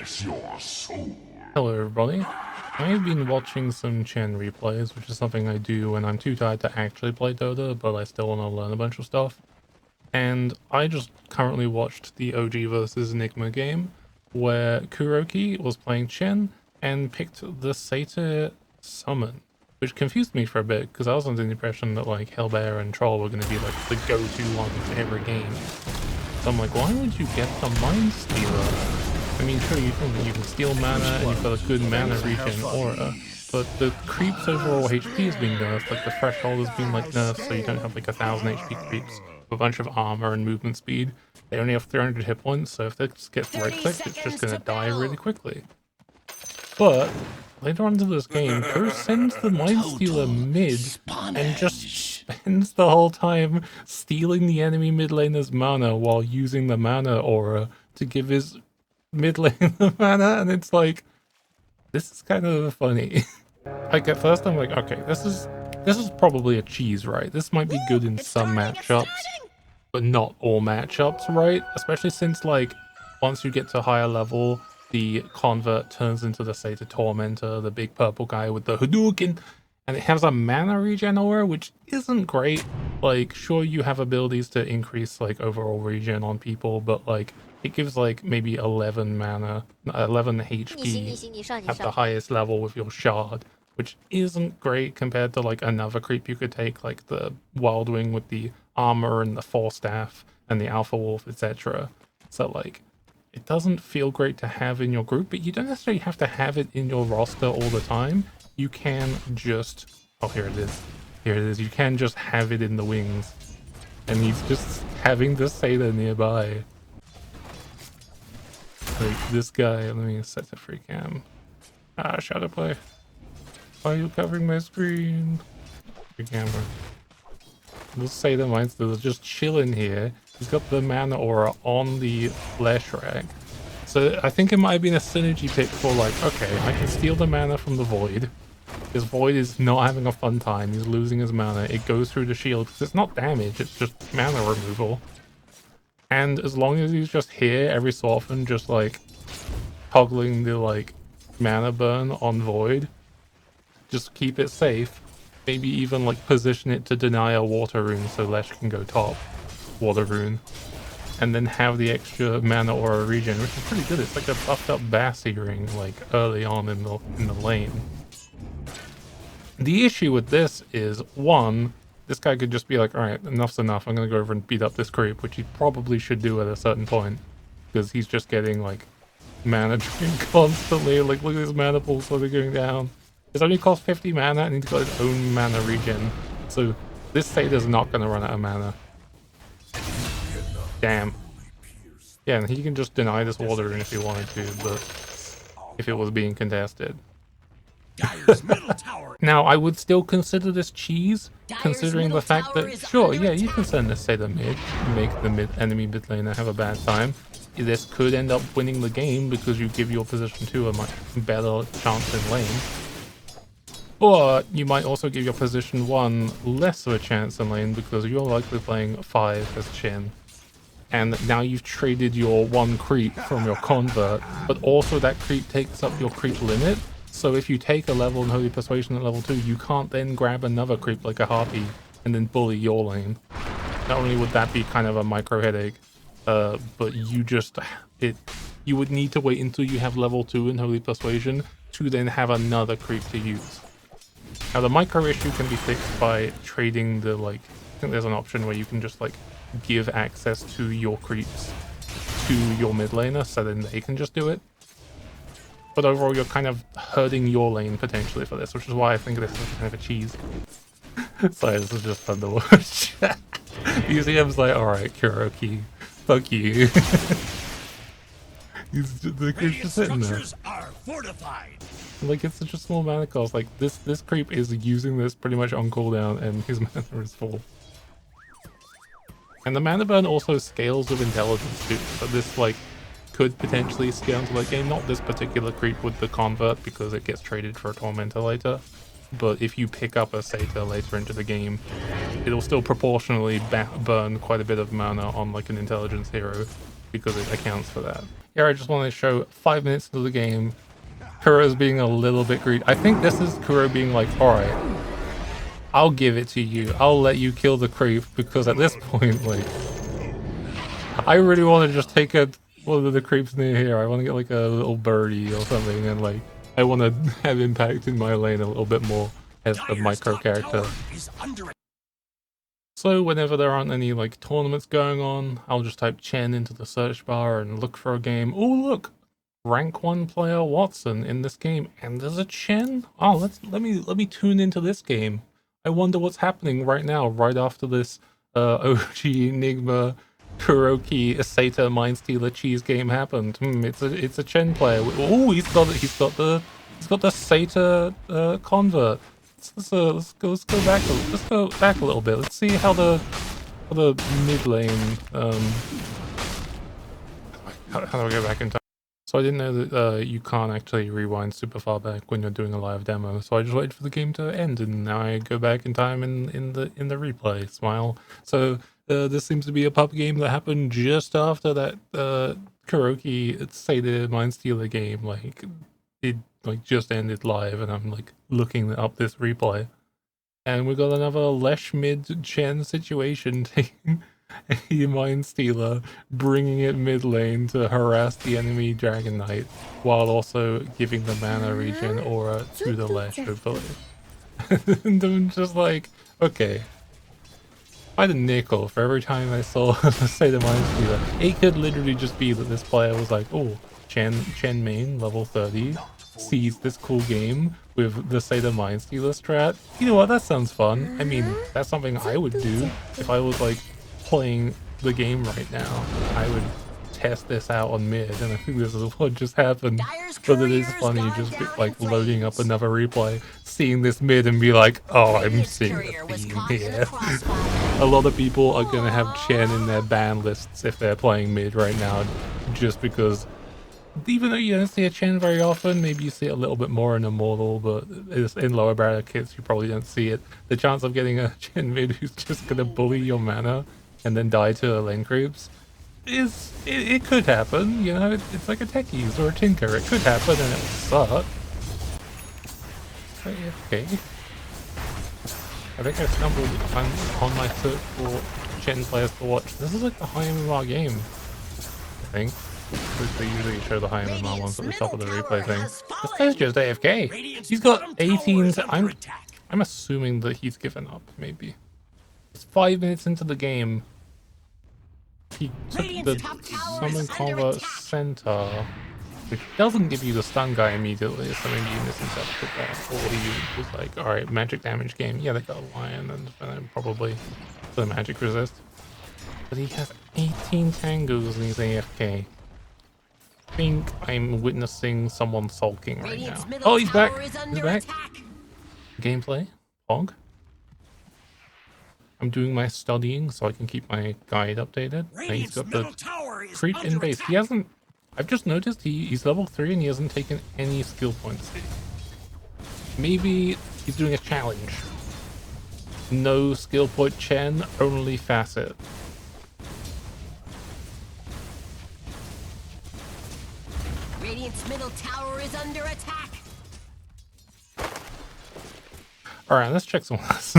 Bless your soul. Hello everybody. I've been watching some Chen replays, which is something I do when I'm too tired to actually play Dota, but I still want to learn a bunch of stuff. And I just currently watched the OG versus Enigma game, where Kuroki was playing Chen and picked the Satyr summon, which confused me for a bit, because I was under the impression that like Hellbear and Troll were going to be like the go-to ones every game. So I'm like, why would you get the Mindstealer? I mean, sure, you can steal mana and you've got a good mana regen aura, but the creeps overall HP is being nerfed, like the threshold is being like nerfed, so you don't have like 1000 HP creeps with a bunch of armor and movement speed. They only have 300 hit points, so if this gets right-clicked, it's just gonna die really quickly. But later on into this game, Kuro sends the Mindstealer mid and just spends the whole time stealing the enemy mid laner's mana while using the mana aura to give his mid lane the mana, and it's like, this is kind of funny. Like at first I'm like, okay, this is probably a cheese, right? This might be good in some matchups, but not all matchups, right? Especially since like once you get to higher level, the convert turns into the Satyr Tormentor, the big purple guy with the Hadouken, and it has a mana regen aura, which isn't great. Like, sure, you have abilities to increase like overall regen on people, but like it gives like maybe 11 mana, 11 HP at the highest level with your shard, which isn't great compared to like another creep you could take, like the Wild Wing with the armor and the Force Staff and the Alpha Wolf, etc. So like, it doesn't feel great to have in your group, but you don't necessarily have to have it in your roster all the time. You can just, oh, here it is. Here it is. You can just have it in the wings. And he's just having the Satyr nearby. Like this guy, let me set the free cam. Ah, shadow play. Why are you covering my screen? Free camera. This Satyr Mindstealer is just chilling here. He's got the mana aura on the flesh rack. So I think it might have been a synergy pick for like, okay, I can steal the mana from the Void. His Void is not having a fun time. He's losing his mana. It goes through the shield because it's not damage, it's just mana removal. And as long as he's just here every so often, just like toggling the like mana burn on Void, just keep it safe. Maybe even like position it to deny a water rune so Lesh can go top water rune. And then have the extra mana aura regen, which is pretty good. It's like a buffed up bass earring like early on in the lane. The issue with this is, one, this guy could just be like, alright, enough's enough, I'm gonna go over and beat up this creep, which he probably should do at a certain point, because he's just getting, like, mana drain constantly. Like, look at his mana pool slowly going down. It's only cost 50 mana, and he's got his own mana regen, so this Satyr's not gonna run out of mana. Damn. Yeah, and he can just deny this water rune if he wanted to, but if it was being contested. Now, I would still consider this cheese, considering the fact that, sure, yeah, you can send a Satyr mid, make the enemy mid laner have a bad time. This could end up winning the game because you give your position 2 a much better chance in lane. But you might also give your position 1 less of a chance in lane because you're likely playing 5 as Chen. And now you've traded your 1 creep from your convert, but also that creep takes up your creep limit. So if you take a level in Holy Persuasion at level 2, you can't then grab another creep like a Harpy and then bully your lane. Not only would that be kind of a micro headache, but you would need to wait until you have level 2 in Holy Persuasion to then have another creep to use. Now the micro issue can be fixed by trading the, like, I think there's an option where you can just like give access to your creeps to your mid laner so then they can just do it. But overall, you're kind of hurting your lane potentially for this, which is why I think this is kind of a cheese. Sorry, this is just fun to watch. Museum's like, alright, Kuroki, fuck you. The creep's just sitting there. Like, it's such a small mana cost. Like, this creep is using this pretty much on cooldown, and his mana is full. And the mana burn also scales with intelligence too, so this, like, could potentially scale into late game. Not this particular creep with the convert because it gets traded for a Tormentor later, but if you pick up a Satyr later into the game, it'll still proportionally burn quite a bit of mana on like an intelligence hero because it accounts for that. Here I just want to show 5 minutes into the game, Kuro's being a little bit greedy. I think this is Kuro being like, alright, I'll give it to you. I'll let you kill the creep, because at this point, like, I really want to just take one of the creeps near here. I want to get like a little birdie or something, and like, I want to have impact in my lane a little bit more as the micro character. So whenever there aren't any like tournaments going on, I'll just type Chen into the search bar and look for a game. Oh look, rank 1 player Watson in this game, and there's a Chen. Oh, let me tune into this game. I wonder what's happening right now, right after this OG Enigma Kuroki Satyr Mindstealer cheese game happened. It's a Chen player. Oh, he's got the Satyr convert. Let's go back a little bit. Let's see how the mid lane. How do I go back in time? So I didn't know that you can't actually rewind super far back when you're doing a live demo. So I just waited for the game to end, and now I go back in time in the replay. Smile. So this seems to be a pup game that happened just after that Kuroki Satyr Mindstealer game. Like it like just ended live, and I'm like looking up this replay, and we got another Lesh mid Chen situation taking a Mindstealer, bringing it mid lane to harass the enemy Dragon Knight, while also giving the mana regen aura to the Lesh, hopefully. And I'm just like, okay, I had a nickel for every time I saw say the Mindstealer. It could literally just be that this player was like, oh, Chen main, level 30, sees this cool game with the Satyr Mindstealer strat. You know what, that sounds fun. I mean, that's something I would do if I was like playing the game right now. I would test this out on mid, and I think this is what just happened. But it is funny just like loading up another replay, seeing this mid and be like, oh, I'm seeing a theme here. A lot of people are gonna have Chen in their ban lists if they're playing mid right now, just because even though you don't see a Chen very often, maybe you see it a little bit more in Immortal, but in lower brackets you probably don't see it. The chance of getting a Chen mid who's just gonna bully your mana and then die to lane creeps it could happen, you know. It's like a techies or a tinker. It could happen and it would suck. But yeah, okay. I think I stumbled on my search for Chen players to watch. This is like the high MMR game, I think. They usually show the high MMR ones at the top of the replay thing. This guy's just AFK. He's got 18. I'm assuming that he's given up, maybe. It's 5 minutes into the game. He took the summon convert center, which doesn't give you the stun guy immediately, so maybe you misinterpreted that. Or he was like, alright, magic damage game. Yeah, they got a lion and probably the magic resist. But he has 18 tangos and he's AFK. I think I'm witnessing someone sulking right now. Oh, he's back! He's back! Gameplay? Pog? I'm doing my studying so I can keep my guide updated. And he's got the creep in base. He hasn't... I've just noticed he's level 3 and he hasn't taken any skill points. Maybe he's doing a challenge. No skill point Chen, only facet. Radiant's middle tower is under attack. Alright, let's check some less.